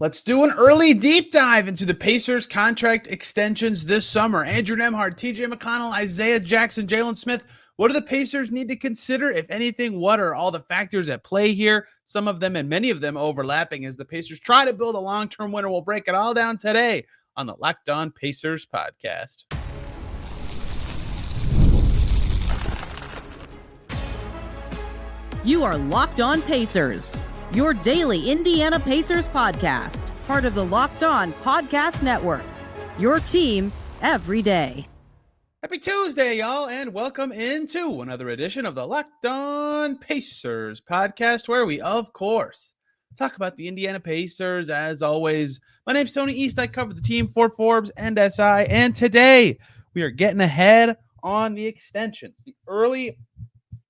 Let's do an early deep dive into the Pacers contract extensions this summer. Andrew Nembhard, TJ McConnell, Isaiah Jackson, Jalen Smith. What do the Pacers need to consider? If anything, what are all the factors at play here? Some of them and many of them overlapping as the Pacers try to build a long-term winner. We'll break it all down today on the Locked On Pacers podcast. You are Locked On Pacers, your daily Indiana Pacers podcast, part of the Locked On Podcast Network, your team every day. Happy Tuesday, y'all, and welcome into another edition of the Locked On Pacers podcast, where we, of course, talk about the Indiana Pacers. As always, my name's Tony East. I cover the team for Forbes and SI, and today we are getting ahead on the extensions, the early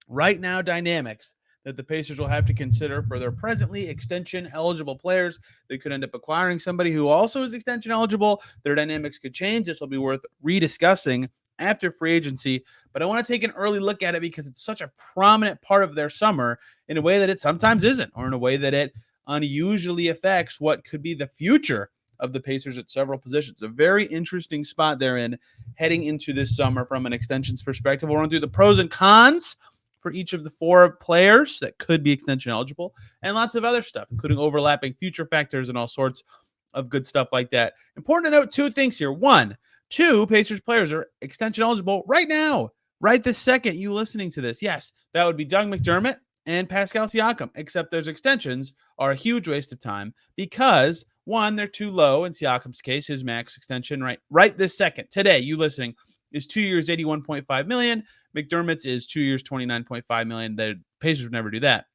right now dynamics that the Pacers will have to consider for their presently extension-eligible players. They could end up acquiring somebody who also is extension-eligible. Their dynamics could change. This will be worth rediscussing after free agency, but I want to take an early look at it because it's such a prominent part of their summer in a way that it sometimes isn't, or in a way that it unusually affects what could be the future of the Pacers at several positions. A very interesting spot they're in heading into this summer from an extensions perspective. We'll run through the pros and cons for each of the four players that could be extension eligible, and lots of other stuff, including overlapping future factors and all sorts of good stuff like that. Important to note two things here. One, two Pacers players are extension eligible right now, right this second you listening to this. Yes, that would be Doug McDermott and Pascal Siakam, except those extensions are a huge waste of time because, one, they're too low. In Siakam's case, his max extension right this second, today, you listening, is 2 years, $81.5 million. McDermott's is 2 years, $29.5 million. The Pacers would never do that.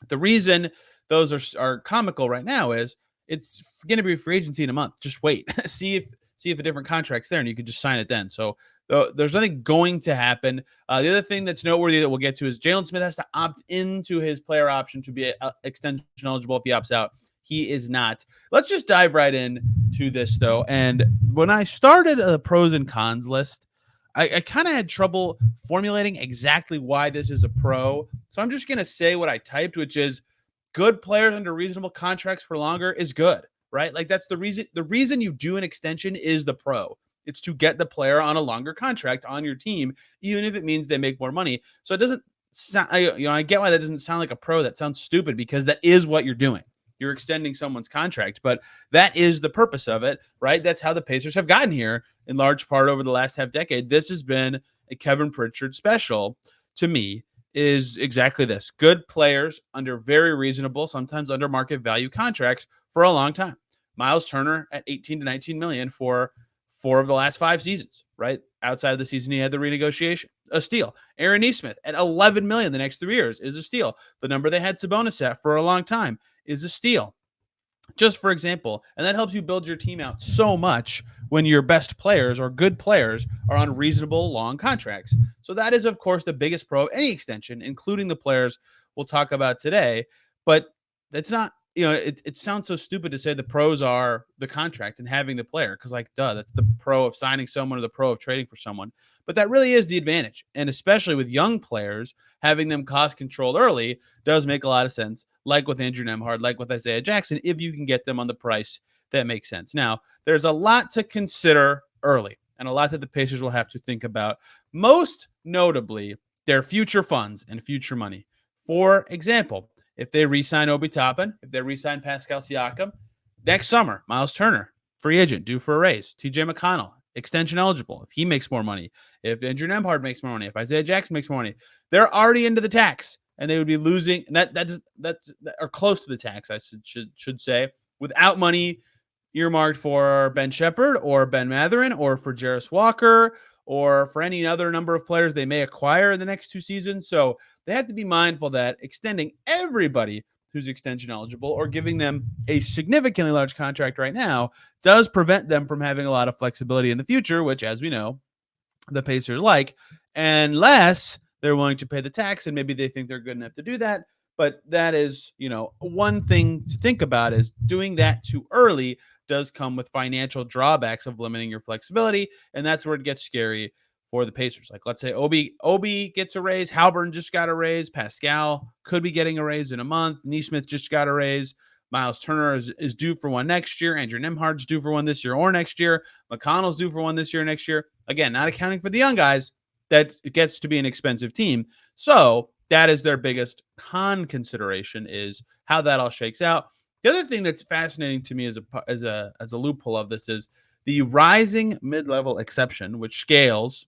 The reason those are comical right now is it's going to be free agency in a month. Just wait, see if a different contract's there, and you can just sign it then. So there's nothing going to happen. The other thing that's noteworthy that we'll get to is Jalen Smith has to opt into his player option to be extension eligible. If he opts out, he is not. Let's just dive right in to this, though. And when I started a pros and cons list, I kind of had trouble formulating exactly why this is a pro. So I'm just going to say what I typed, which is good players under reasonable contracts for longer is good, right? Like that's the reason. The reason you do an extension is the pro. It's to get the player on a longer contract on your team, even if it means they make more money. So it doesn't sound, I get why that doesn't sound like a pro. That sounds stupid because that is what you're doing. You're extending someone's contract, but that is the purpose of it, right? That's how the Pacers have gotten here in large part over the last half decade. This has been a Kevin Pritchard special to me, is exactly this. Good players under very reasonable, sometimes under market value contracts for a long time. Myles Turner at 18 to 19 million for 4 of the last 5 seasons, right? Outside of the season, he had the renegotiation. A steal. Aaron Nesmith at 11 million the next 3 years is a steal. The number they had Sabonis at for a long time is a steal, just for example. And that helps you build your team out so much when your best players or good players are on reasonable long contracts. So that is, of course, the biggest pro of any extension, including the players we'll talk about today. But it's not, it sounds so stupid to say the pros are the contract and having the player, because that's the pro of signing someone or the pro of trading for someone. But that really is the advantage. And especially with young players, having them cost controlled early does make a lot of sense, like with Andrew Nembhard, like with Isaiah Jackson, if you can get them on the price that makes sense. Now, there's a lot to consider early and a lot that the Pacers will have to think about, most notably their future funds and future money. For example, if they re-sign Obi Toppin, if they re-sign Pascal Siakam, next summer, Myles Turner, free agent, due for a raise. TJ McConnell, extension eligible. If he makes more money, if Andrew Nembhard makes more money, if Isaiah Jackson makes more money, they're already into the tax, and they would be losing that's or close to the tax, I should say, without money earmarked for Ben Shepherd or Ben Mathurin or for Jarris Walker or for any other number of players they may acquire in the next 2 seasons. So they have to be mindful that extending everybody who's extension eligible or giving them a significantly large contract right now does prevent them from having a lot of flexibility in the future, which, as we know, the Pacers like, unless they're willing to pay the tax and maybe they think they're good enough to do that. But that is, one thing to think about, is doing that too early does come with financial drawbacks of limiting your flexibility. And that's where it gets scary for the Pacers. Like, let's say Obi gets a raise. Haliburton just got a raise. Pascal could be getting a raise in a month. Nesmith just got a raise. Myles Turner is due for one next year. Andrew Nembhard's due for one this year or next year. McConnell's due for one this year or next year. Again, not accounting for the young guys, that it gets to be an expensive team. So that is their biggest con consideration, is how that all shakes out. The other thing that's fascinating to me as a loophole of this is the rising mid-level exception, which scales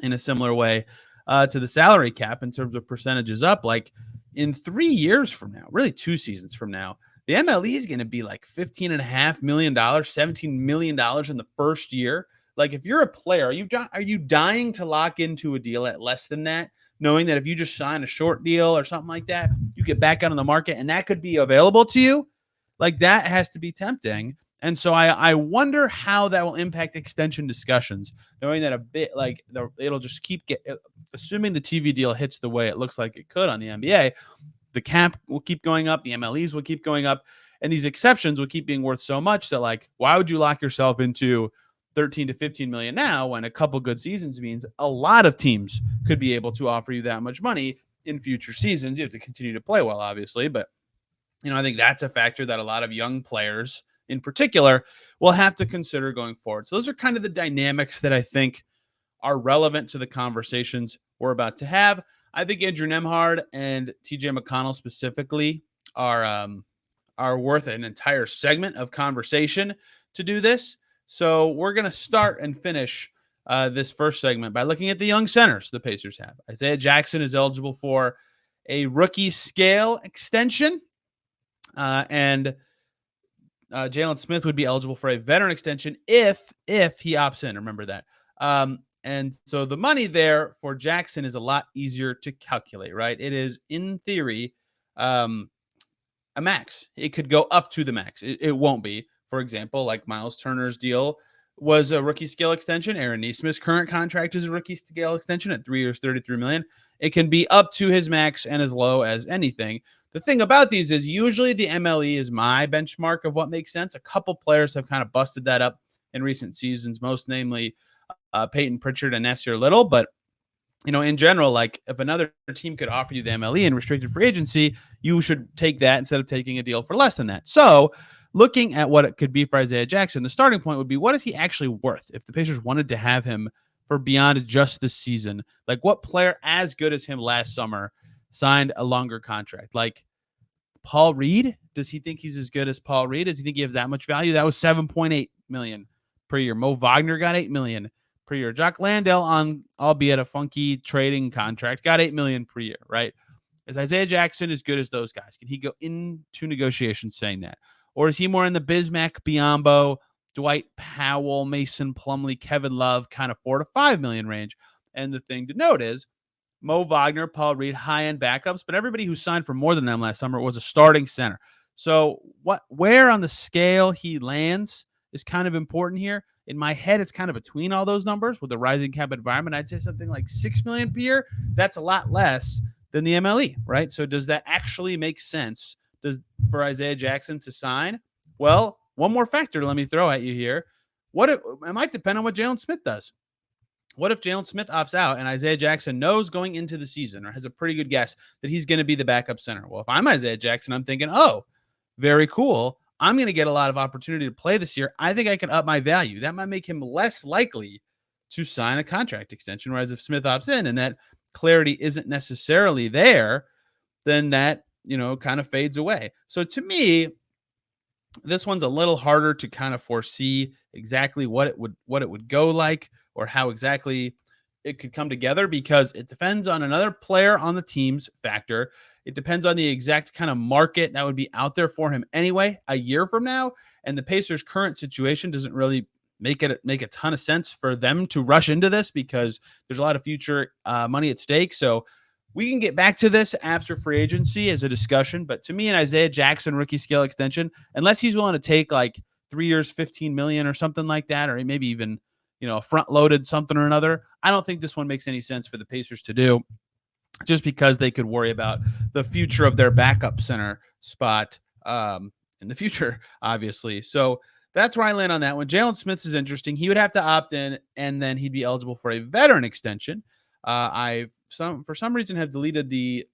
in a similar way to the salary cap in terms of percentages up. Like in 3 years from now, really 2 seasons from now, the MLE is going to be like $15.5 million, $17 million in the first year. Like if you're a player, are you dying to lock into a deal at less than that, knowing that if you just sign a short deal or something like that, you get back out on the market and that could be available to you? Like that has to be tempting. And so I wonder how that will impact extension discussions, knowing that a bit like it'll just keep assuming the TV deal hits the way it looks like it could on the NBA, the cap will keep going up, the MLEs will keep going up, and these exceptions will keep being worth so much that, like, why would you lock yourself into 13 to 15 million now when a couple good seasons means a lot of teams could be able to offer you that much money in future seasons? You have to continue to play well, obviously, but I think that's a factor that a lot of young players in particular will have to consider going forward. So those are kind of the dynamics that I think are relevant to the conversations we're about to have. I think Andrew Nembhard and TJ McConnell specifically are worth an entire segment of conversation to do this. So we're going to start and finish this first segment by looking at the young centers the Pacers have. Isaiah Jackson is eligible for a rookie scale extension, and Jalen Smith would be eligible for a veteran extension if he opts in. Remember that. And so the money there for Jackson is a lot easier to calculate, right? It is, in theory, a max. It could go up to the max. It won't be. For example, like Myles Turner's deal was a rookie scale extension. Aaron Nesmith's current contract is a rookie scale extension at 3 years, $33 million. It can be up to his max and as low as anything. The thing about these is usually the MLE is my benchmark of what makes sense. A couple players have kind of busted that up in recent seasons, most namely Peyton Pritchard and Nasir Little. But, in general, like if another team could offer you the MLE and restricted free agency, you should take that instead of taking a deal for less than that. So looking at what it could be for Isaiah Jackson, the starting point would be, what is he actually worth if the Pacers wanted to have him for beyond just this season? Like, what player as good as him last summer signed a longer contract? Like Paul Reed, does he think he's as good as Paul Reed? Does he think he has that much value? That was $7.8 million per year. Mo Wagner got $8 million per year. Jock Landale, on albeit a funky trading contract, got $8 million per year, right? Is Isaiah Jackson as good as those guys? Can he go into negotiations saying that? Or is he more in the Bismack, Biyombo, Dwight Powell, Mason Plumlee, Kevin Love kind of $4 to $5 million range? And the thing to note is Mo Wagner, Paul Reed, high-end backups, but everybody who signed for more than them last summer was a starting center. So where on the scale he lands is kind of important here. In my head, it's kind of between all those numbers with the rising cap environment. I'd say something like $6 million per year. That's a lot less than the MLE, right? So does that actually make sense for Isaiah Jackson to sign? Well, one more factor let me throw at you here. It might depend on what Jalen Smith does. What if Jalen Smith opts out and Isaiah Jackson knows going into the season, or has a pretty good guess that he's going to be the backup center? Well, if I'm Isaiah Jackson, I'm thinking, oh, very cool. I'm going to get a lot of opportunity to play this year. I think I can up my value. That might make him less likely to sign a contract extension. Whereas if Smith opts in and that clarity isn't necessarily there, then that, kind of fades away. So to me, this one's a little harder to kind of foresee exactly what it would go like, or how exactly it could come together, because it depends on another player on the team's factor. It depends on the exact kind of market that would be out there for him anyway a year from now. And the Pacers' current situation doesn't really make a ton of sense for them to rush into this, because there's a lot of future money at stake. So we can get back to this after free agency as a discussion. But to me, an Isaiah Jackson rookie scale extension, unless he's willing to take like 3 years, $15 million or something like that, or maybe even a front-loaded something or another, I don't think this one makes any sense for the Pacers to do, just because they could worry about the future of their backup center spot in the future, obviously. So that's where I land on that one. Jalen Smith is interesting. He would have to opt in, and then he'd be eligible for a veteran extension. For some reason have deleted the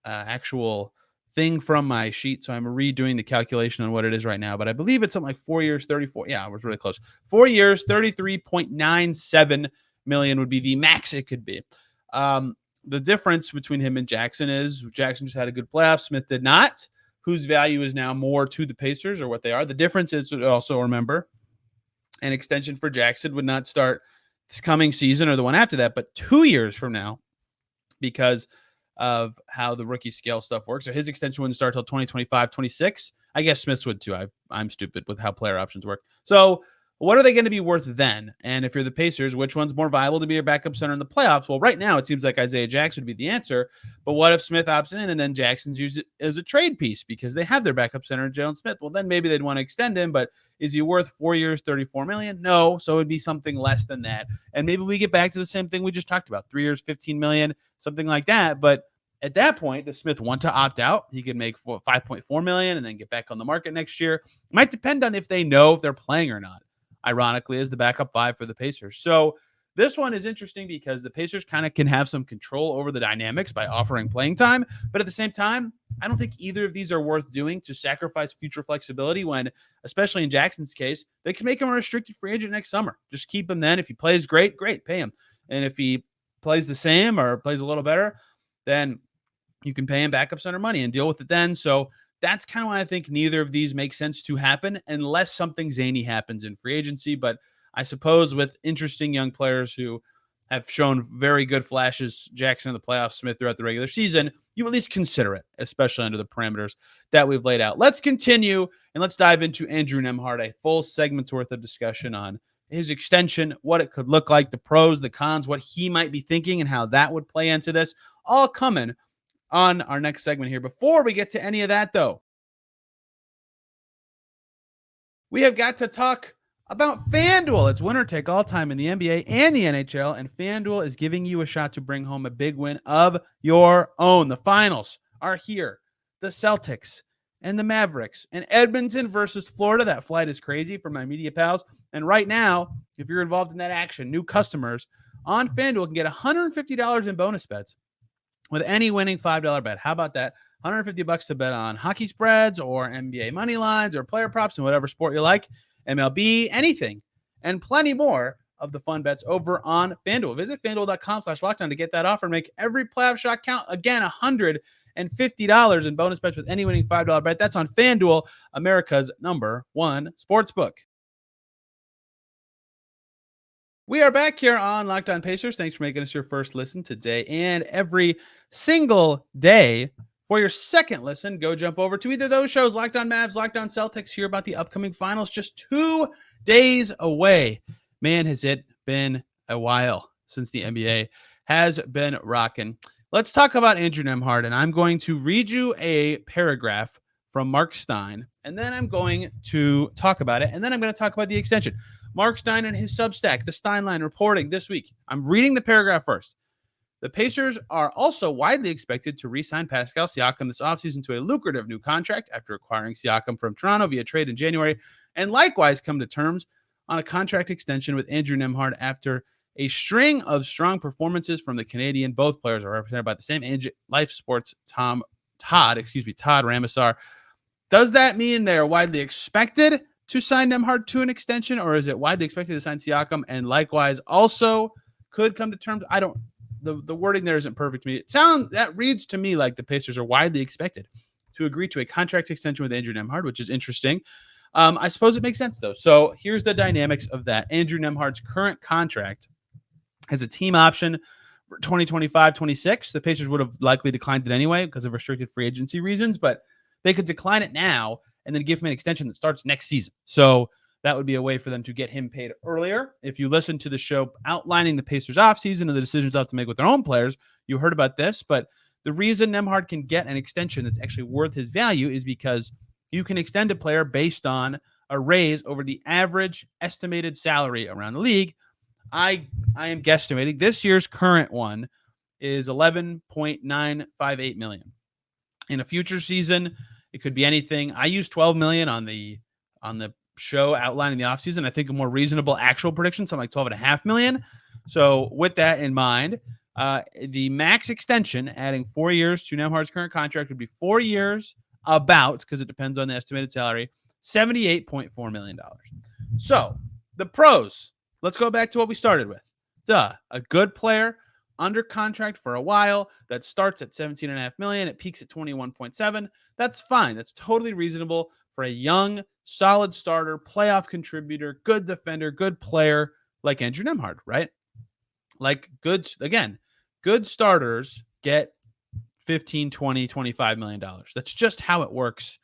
actual thing from my sheet, so I'm redoing the calculation on what it is right now, but I believe it's something like 4 years, 34. Yeah, I was really close. 4 years, 33.97 million would be the max it could be. The difference between him and Jackson is Jackson just had a good playoff. Smith did not, whose value is now more to the Pacers, or what they are. The difference is, also remember, an extension for Jackson would not start this coming season or the one after that, but 2 years from now, because of how the rookie scale stuff works. So his extension wouldn't start until 2025, 26. I guess Smith's would too. I'm stupid with how player options work. So what are they going to be worth then? And if you're the Pacers, which one's more viable to be your backup center in the playoffs? Well, right now it seems like Isaiah Jackson would be the answer. But what if Smith opts in and then Jackson's used it as a trade piece because they have their backup center in Jalen Smith? Well, then maybe they'd want to extend him, but is he worth 4 years, 34 million? No. So it'd be something less than that. And maybe we get back to the same thing we just talked about, 3 years, 15 million, something like that. But at that point, does Smith want to opt out? He could make 5.4 million and then get back on the market next year. It might depend on if they know if they're playing or not, ironically, as the backup 5 for the Pacers. So this one is interesting because the Pacers kind of can have some control over the dynamics by offering playing time. But at the same time, I don't think either of these are worth doing to sacrifice future flexibility when, especially in Jackson's case, they can make him a restricted free agent next summer. Just keep him then. If he plays great, pay him. And if he plays the same or plays a little better, then you can pay him backup center money and deal with it then. So that's kind of why I think neither of these make sense to happen unless something zany happens in free agency. But I suppose with interesting young players who have shown very good flashes, Jackson in the playoffs, Smith throughout the regular season, you at least consider it, especially under the parameters that we've laid out. Let's continue and let's dive into Andrew Nembhard, a full segment's worth of discussion on his extension, what it could look like, the pros, the cons, what he might be thinking, and how that would play into this, all coming on our next segment here. Before we get to any of that, though, we have got to talk about FanDuel. It's winner take all time in the NBA and the NHL, and FanDuel is giving you a shot to bring home a big win of your own. The finals are here. The Celtics and the Mavericks and Edmonton versus Florida. That flight is crazy for my media pals. And right now, if you're involved in that action, new customers on FanDuel can get $150 in bonus bets with any winning $5 bet. How about that? $150 to bet on hockey spreads or NBA money lines or player props in whatever sport you like, MLB, anything, and plenty more of the fun bets over on FanDuel. Visit FanDuel.com/lockdown to get that offer and make every playoff shot count. Again, $150 in bonus bets with any winning $5 bet. That's on FanDuel, America's #1 sportsbook. We are back here on Locked On Pacers. Thanks for making us your first listen today and every single day. For your second listen, go jump over to either of those shows, Locked On Mavs, Locked On Celtics, hear about the upcoming finals just 2 days away. Man, has it been a while since the NBA has been rocking. Let's talk about Andrew Nembhard, and I'm going to read you a paragraph from Mark Stein, and then I'm going to talk about it, and then I'm going to talk about the extension. Mark Stein and his Substack, the Steinline, reporting this week. I'm reading the paragraph first. The Pacers are also widely expected to re-sign Pascal Siakam this offseason to a lucrative new contract after acquiring Siakam from Toronto via trade in January, and likewise come to terms on a contract extension with Andrew Nembhard after a string of strong performances from the Canadian. Both players are represented by the same Life Sports Todd Ramasar. Does that mean they are widely expected to sign Nembhard to an extension, or is it widely expected to sign Siakam and likewise also could come to terms? I don't. The wording there isn't perfect to me. That reads to me like the Pacers are widely expected to agree to a contract extension with Andrew Nembhard, which is interesting. I suppose it makes sense, though. So here's the dynamics of that. Andrew Nembhard's current contract has a team option for 2025-26. The Pacers would have likely declined it anyway because of restricted free agency reasons, but they could decline it now and then give him an extension that starts next season. So that would be a way for them to get him paid earlier. If you listen to the show outlining the Pacers offseason and the decisions they have to make with their own players, you heard about this. But the reason Nembhard can get an extension that's actually worth his value is because you can extend a player based on a raise over the average estimated salary around the league. I am guesstimating this year's current one is $11.958 million. In a future season, it could be anything. I use $12 million on the show outlining the offseason. I think a more reasonable actual prediction, something like $12.5 million. So with that in mind, The max extension, adding 4 years to Nembhard's current contract, would be 4 years, about, because it depends on the estimated salary, $78.4 million. So the pros, let's go back to what we started with. A good player under contract for a while that starts at $17.5 million. It peaks at 21.7. That's fine. That's totally reasonable for a young, solid starter, playoff contributor, good defender, good player like Andrew Nembhard, right? Like good starters get 15, 20, $25 million. That's just how it works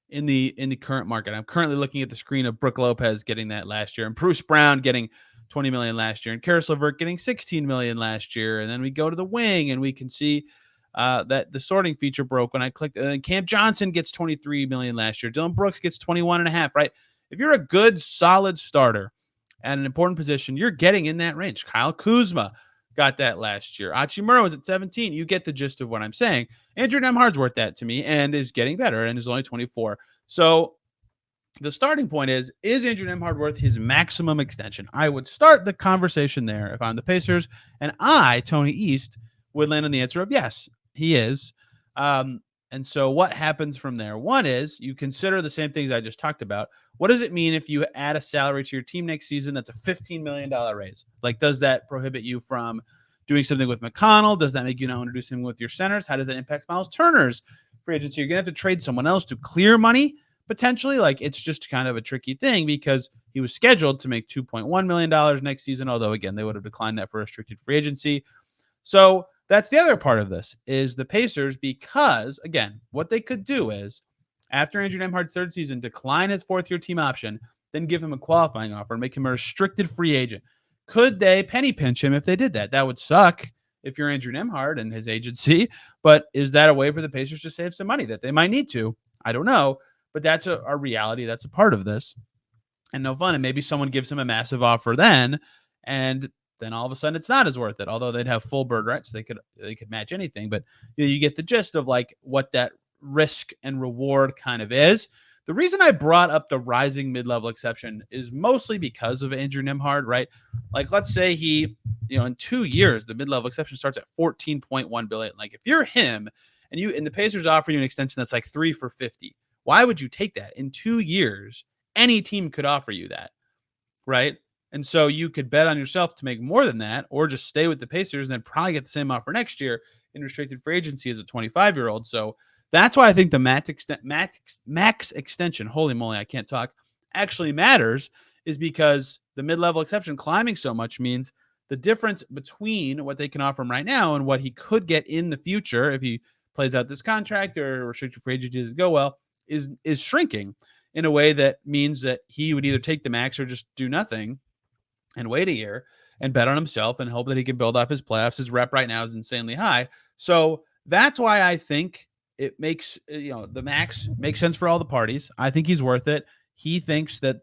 in the current market. I'm currently looking at the screen of Brooke Lopez getting that last year, and Bruce Brown getting 20 million last year, and Karis LeVert getting 16 million last year. And then we go to the wing and we can see that the sorting feature broke when I clicked. And Cam Johnson gets 23 million last year. Dylan Brooks gets 21.5, right? If you're a good, solid starter at an important position, you're getting in that range. Kyle Kuzma got that last year. Hachimura was at 17. You get the gist of what I'm saying. Andrew Nembhard's worth that to me and is getting better and is only 24. So the starting point is Andrew Nembhard worth his maximum extension? I would start the conversation there if I'm the Pacers, and Tony East, would land on the answer of yes, he is. And so what happens from there? One is you consider the same things I just talked about. What does it mean if you add a salary to your team next season that's a $15 million raise? Like, does that prohibit you from doing something with McConnell? Does that make you not want to do something with your centers? How does that impact Myles Turner's free agency? You're going to have to trade someone else to clear money, potentially. Like, it's just kind of a tricky thing because he was scheduled to make $2.1 million next season, although, again, they would have declined that for restricted free agency. So that's the other part of this is the Pacers, because, again, what they could do is, after Andrew Nembhard's third season, decline his fourth-year team option, then give him a qualifying offer and make him a restricted free agent. Could they penny pinch him if they did that? That would suck if you're Andrew Nembhard and his agency, but is that a way for the Pacers to save some money that they might need to? I don't know, but that's a reality. That's a part of this. And no fun. And maybe someone gives him a massive offer then, and then all of a sudden it's not as worth it, although they'd have full bird rights. So they could match anything, but you get the gist of like what that risk and reward kind of is. The reason I brought up the rising mid-level exception is mostly because of Andrew Nembhard, right? Like, let's say he, in 2 years, the mid-level exception starts at $14.1 billion. Like, if you're him and the Pacers offer you an extension that's like 3 for $50, why would you take that? In 2 years, any team could offer you that, right? And so you could bet on yourself to make more than that, or just stay with the Pacers and then probably get the same offer next year in restricted free agency as a 25-year-old. So that's why I think the max extension, holy moly, I can't talk, actually matters, is because the mid-level exception climbing so much means the difference between what they can offer him right now and what he could get in the future if he plays out this contract or restricted free agency doesn't go well is shrinking in a way that means that he would either take the max or just do nothing and wait a year and bet on himself and hope that he can build off his playoffs. His rep right now is insanely high. So that's why I think it makes, the max makes sense for all the parties. I think he's worth it. He thinks that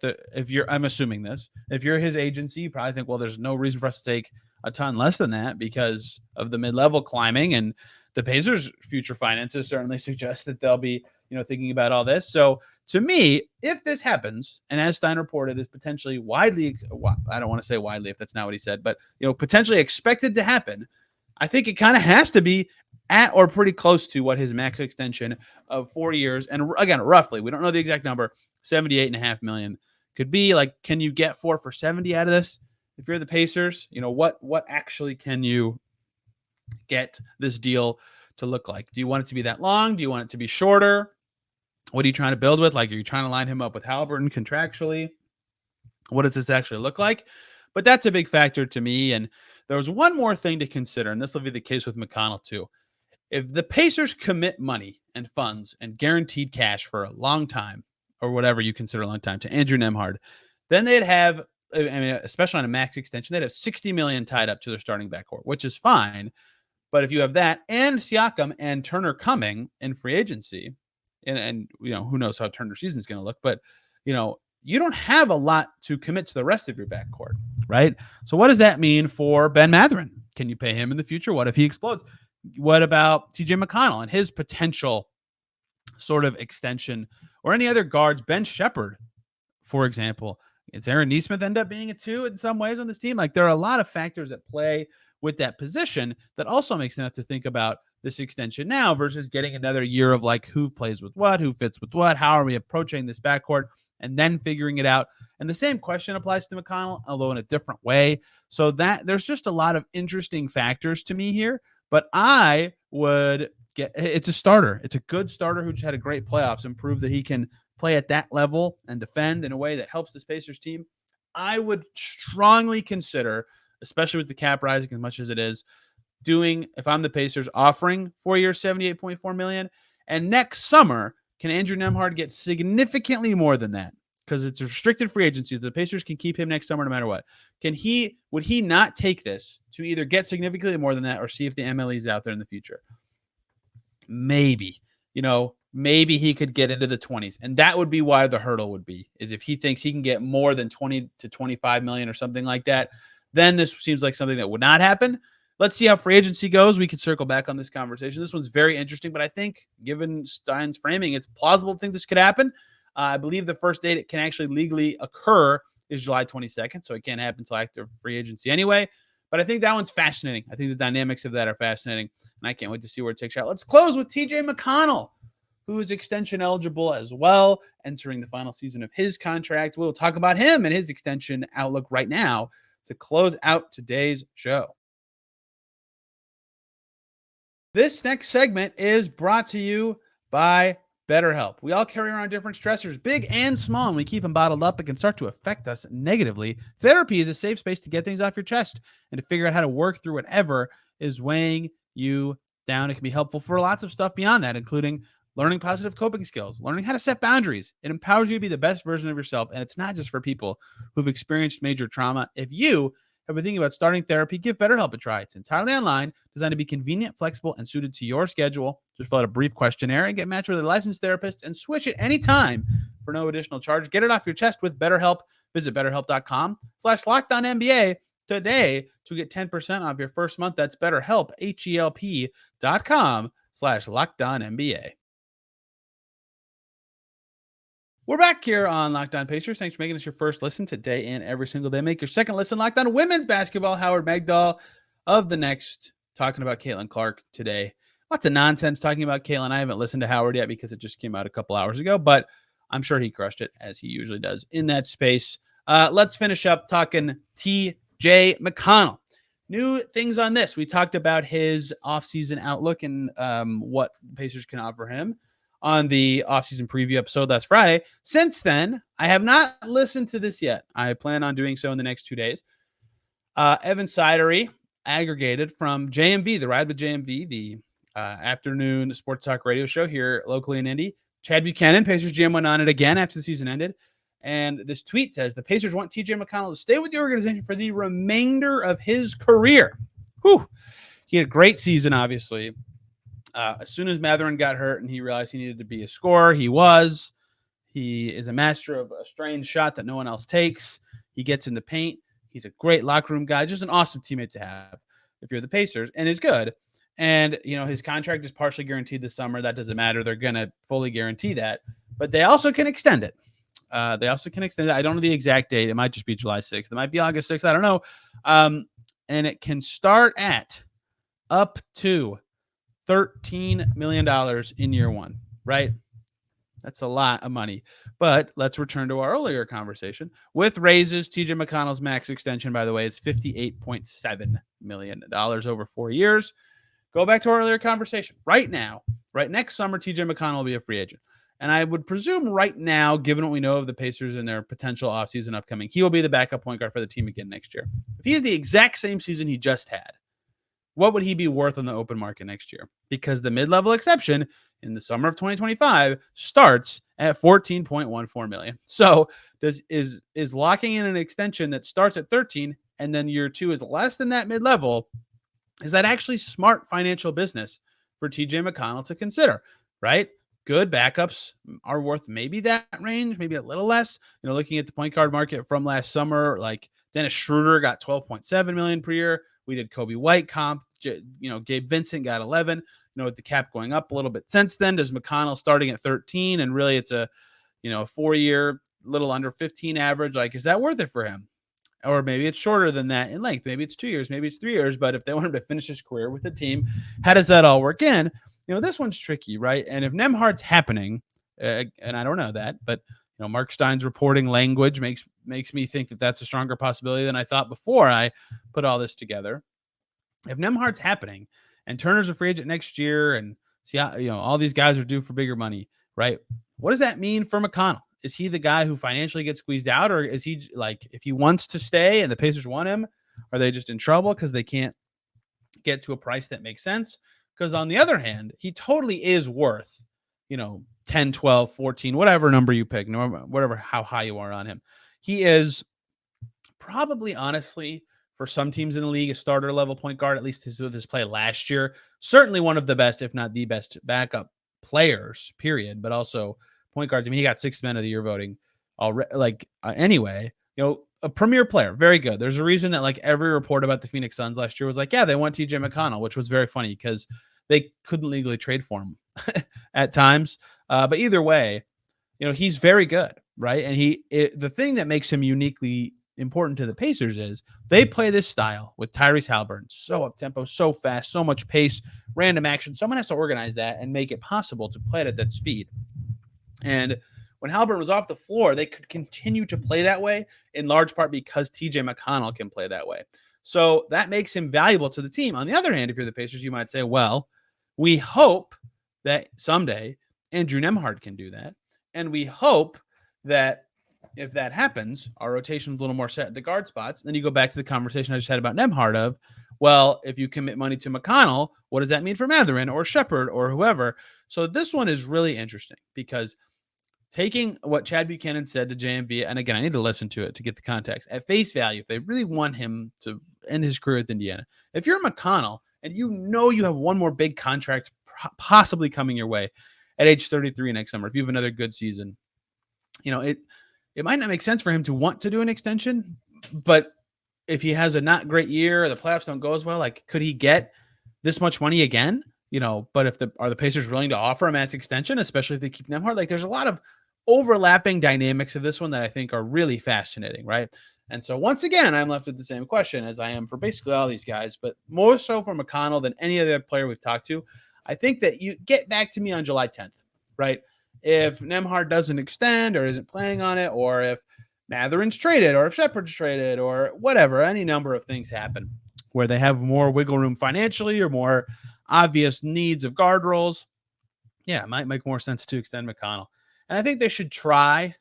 I'm assuming this, if you're his agency, you probably think, well, there's no reason for us to take a ton less than that because of the mid-level climbing, and the Pacers' future finances certainly suggest that they'll be, thinking about all this. So to me, if this happens, and as Stein reported, is potentially widely, I don't want to say widely if that's not what he said, but, potentially expected to happen, I think it kind of has to be at or pretty close to what his max extension of 4 years, and again, roughly, we don't know the exact number, $78.5 million could be. Like, can you get 4 for 70 out of this? If you're the Pacers, what actually can you get this deal to look like? Do you want it to be that long? Do you want it to be shorter? What are you trying to build with? Like, are you trying to line him up with Haliburton contractually? What does this actually look like? But that's a big factor to me. And there was one more thing to consider, and this will be the case with McConnell too. If the Pacers commit money and funds and guaranteed cash for a long time, or whatever you consider a long time, to Andrew Nembhard, then they'd have, especially on a max extension, they'd have $60 million tied up to their starting backcourt, which is fine. But if you have that and Siakam and Turner coming in free agency, and who knows how Turner's season is going to look, but you don't have a lot to commit to the rest of your backcourt, right? So what does that mean for Ben Mathurin? Can you pay him in the future? What if he explodes? What about TJ McConnell and his potential sort of extension, or any other guards? Ben Shepherd, for example. Does Aaron Nesmith end up being a 2 in some ways on this team? Like, there are a lot of factors at play with that position that also makes sense to think about this extension now versus getting another year of like who plays with what, who fits with what, how are we approaching this backcourt, and then figuring it out. And the same question applies to McConnell, although in a different way. So that there's just a lot of interesting factors to me here, but I would it's a starter. It's a good starter who just had a great playoffs and proved that he can play at that level and defend in a way that helps this Pacers team. I would strongly consider, especially with the cap rising as much as it is, doing, if I'm the Pacers, offering 4 years, $78.4 million. And next summer, can Andrew Nembhard get significantly more than that? Because it's a restricted free agency. The Pacers can keep him next summer no matter what. Would he not take this to either get significantly more than that or see if the MLE is out there in the future? Maybe. Maybe he could get into the 20s. And that would be why the hurdle would be, is if he thinks he can get more than 20 to 25 million or something like that, then this seems like something that would not happen. Let's see how free agency goes. We can circle back on this conversation. This one's very interesting, but I think given Stein's framing, it's plausible to think this could happen. I believe the first date it can actually legally occur is July 22nd, so it can't happen until after free agency anyway. But I think that one's fascinating. I think the dynamics of that are fascinating, and I can't wait to see where it takes out. Let's close with TJ McConnell, who is extension eligible as well, entering the final season of his contract. We'll talk about him and his extension outlook right now to close out today's show. This next segment is brought to you by BetterHelp. We all carry around different stressors, big and small, and we keep them bottled up. It can start to affect us negatively. Therapy is a safe space to get things off your chest and to figure out how to work through whatever is weighing you down. It can be helpful for lots of stuff beyond that, including learning positive coping skills, learning how to set boundaries. It empowers you to be the best version of yourself, and it's not just for people who've experienced major trauma. If you have been thinking about starting therapy, give BetterHelp a try. It's entirely online, designed to be convenient, flexible, and suited to your schedule. Just fill out a brief questionnaire and get matched with a licensed therapist and switch at any time for no additional charge. Get it off your chest with BetterHelp. Visit BetterHelp.com/LockedOnNBA today to get 10% off your first month. That's BetterHelp, HELP.com/LockedOnNBA. We're back here on Locked On Pacers. Thanks for making us your first listen today and every single day. Make your second listen Locked On Women's Basketball. Howard Magdahl of The Next talking about Caitlin Clark today. Lots of nonsense talking about Caitlin. I haven't listened to Howard yet because it just came out a couple hours ago, but I'm sure he crushed it as he usually does in that space. Let's finish up talking T.J. McConnell. New things on this. We talked about his offseason outlook and what the Pacers can offer him on the offseason preview episode last Friday. Since then, I have not listened to this yet. I plan on doing so in the next 2 days. Evan Sidery aggregated from JMV, the Ride with JMV, the afternoon sports talk radio show here locally in Indy. Chad Buchanan, Pacers GM, went on it again after the season ended. And this tweet says, the Pacers want TJ McConnell to stay with the organization for the remainder of his career. Whew. He had a great season, obviously. As soon as Mathurin got hurt and he realized he needed to be a scorer, he was. He is a master of a strange shot that no one else takes. He gets in the paint. He's a great locker room guy, just an awesome teammate to have if you're the Pacers, and is good. And, his contract is partially guaranteed this summer. That doesn't matter. They're going to fully guarantee that. But they also can extend it. I don't know the exact date. It might just be July 6th. It might be August 6th. I don't know. And it can start at up to $13 million in year one, right? That's a lot of money. But let's return to our earlier conversation. With raises, TJ McConnell's max extension, by the way, is $58.7 million over 4 years. Go back to our earlier conversation. Right now, next summer, TJ McConnell will be a free agent. And I would presume right now, given what we know of the Pacers and their potential offseason upcoming, he will be the backup point guard for the team again next year. If he has the exact same season he just had, what would he be worth on the open market next year? Because the mid-level exception in the summer of 2025 starts at $14.14 million. So is locking in an extension that starts at 13 and then year two is less than that mid-level, is that actually smart financial business for TJ McConnell to consider, right? Good backups are worth maybe that range, maybe a little less. Looking at the point guard market from last summer, like Dennis Schroeder got $12.7 million per year. We did Kobe White comp. Gabe Vincent got 11. With the cap going up a little bit since then, does McConnell starting at 13 and really it's a 4 year, little under 15 average? Like, is that worth it for him? or maybe it's shorter than that in length. Maybe it's 2 years, maybe it's 3 years. But if they want him to finish his career with the team, how does that all work in? This one's tricky, right? And if Nembhard's happening, and I don't know that, but Mark Stein's reporting language makes me think that that's a stronger possibility than I thought before I put all this together. If Nembhard's happening and Turner's a free agent next year, and all these guys are due for bigger money, right? What does that mean for McConnell? Is he the guy who financially gets squeezed out, or is he like, if he wants to stay and the Pacers want him, are they just in trouble because they can't get to a price that makes sense? Because on the other hand, he totally is worth, 10, 12, 14, whatever number you pick, whatever, how high you are on him. He is probably, honestly, for some teams in the league, a starter level point guard, at least with his play last year. Certainly one of the best, if not the best backup players, period, but also point guards. I mean, he got 6th man of the year voting already. Anyway, a premier player, very good. There's a reason that every report about the Phoenix Suns last year was yeah, they want TJ McConnell, which was very funny because they couldn't legally trade for him at times. But either way, he's very good, right? And the thing that makes him uniquely important to the Pacers is they play this style with Tyrese Haliburton, so up-tempo, so fast, so much pace, random action. Someone has to organize that and make it possible to play it at that speed. And when Haliburton was off the floor, they could continue to play that way, in large part because TJ McConnell can play that way. So that makes him valuable to the team. On the other hand, if you're the Pacers, you might say, well, we hope that someday Andrew Nembhard can do that. And we hope that if that happens, our rotation is a little more set at the guard spots. Then you go back to the conversation I just had about Nembhard of, well, if you commit money to McConnell, what does that mean for Mathurin or Shepherd or whoever? So this one is really interesting because taking what Chad Buchanan said to JMV, and again, I need to listen to it to get the context, at face value, if they really want him to end his career with Indiana, if you're McConnell and you have one more big contract possibly coming your way at age 33 next summer, if you have another good season, it might not make sense for him to want to do an extension, but if he has a not great year, or the playoffs don't go as well, could he get this much money again? But are the Pacers willing to offer a max extension, especially if they keep Nembhard? There's a lot of overlapping dynamics of this one that I think are really fascinating, right? And so once again, I'm left with the same question as I am for basically all these guys, but more so for McConnell than any other player we've talked to. I think that you get back to me on July 10th, right? If Nembhard doesn't extend or isn't planning on it, or if Mathurin's traded, or if Shepherd's traded, or whatever, any number of things happen where they have more wiggle room financially or more obvious needs of guard roles, yeah, it might make more sense to extend McConnell. And I think they should try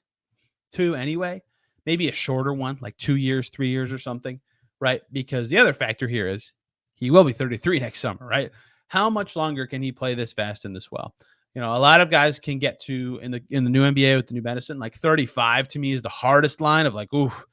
to anyway, maybe a shorter one, like 2 years, 3 years or something, right? Because the other factor here is he will be 33 next summer, right? How much longer can he play this fast and this well? A lot of guys can get to in the new NBA with the new medicine, 35 to me is the hardest line of oof,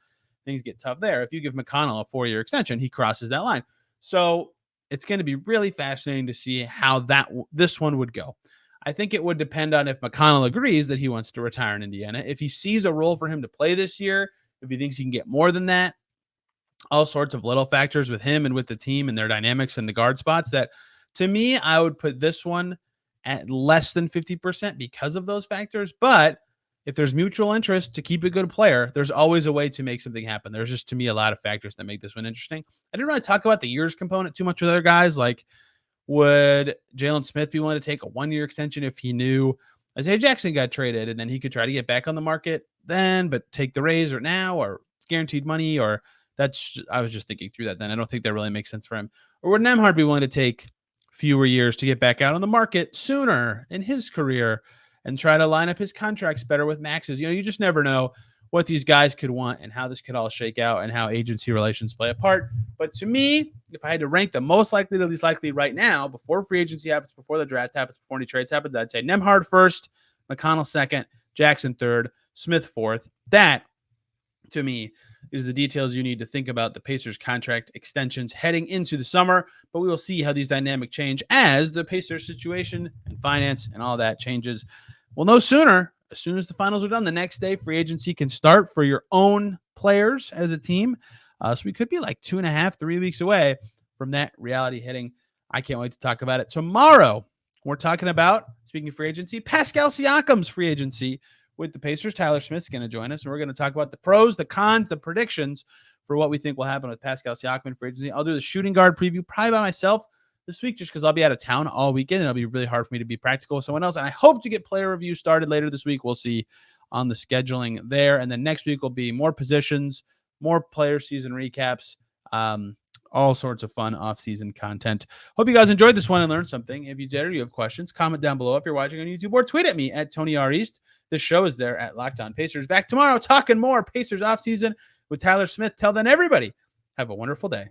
things get tough there. If you give McConnell a 4-year extension, he crosses that line. So it's going to be really fascinating to see how this one would go. I think it would depend on if McConnell agrees that he wants to retire in Indiana. If he sees a role for him to play this year, if he thinks he can get more than that, all sorts of little factors with him and with the team and their dynamics and the guard spots that, to me, I would put this one at less than 50% because of those factors. But if there's mutual interest to keep a good player, there's always a way to make something happen. There's just, to me, a lot of factors that make this one interesting. I didn't really talk about the years component too much with other guys. Would Jalen Smith be willing to take a 1-year extension if he knew Isaiah Jackson got traded and then he could try to get back on the market then, but take the raise or now, or guaranteed money, or I was just thinking through that then. I don't think that really makes sense for him. Or would Nembhard be willing to take fewer years to get back out on the market sooner in his career and try to line up his contracts better with maxes? You just never know what these guys could want and how this could all shake out and how agency relations play a part. But to me, if I had to rank the most likely to least likely right now, before free agency happens, before the draft happens, before any trades happens, I'd say Nembhard first, McConnell second, Jackson third, Smith fourth. That, to me, is the details you need to think about the Pacers contract extensions heading into the summer. But we will see how these dynamics change as the Pacers situation and finance and all that changes. We'll know sooner. As soon as the finals are done, the next day, free agency can start for your own players as a team. So we could be 2.5, 3 weeks away from that reality hitting. I can't wait to talk about it. Tomorrow, we're talking about, speaking of free agency, Pascal Siakam's free agency with the Pacers. Tyler Smith's going to join us, and we're going to talk about the pros, the cons, the predictions for what we think will happen with Pascal Siakam in free agency. I'll do the shooting guard preview probably by myself this week just because I'll be out of town all weekend and it'll be really hard for me to be practical with someone else. And I hope to get player reviews started later this week. We'll see on the scheduling there. And then next week will be more positions, more player season recaps, all sorts of fun off-season content. Hope you guys enjoyed this one and learned something. If you did or you have questions, comment down below if you're watching on YouTube or tweet at me at Tony R. East. This show is there at Locked On Pacers. Back tomorrow talking more Pacers off-season with Tyler Smith. Till then, everybody, have a wonderful day.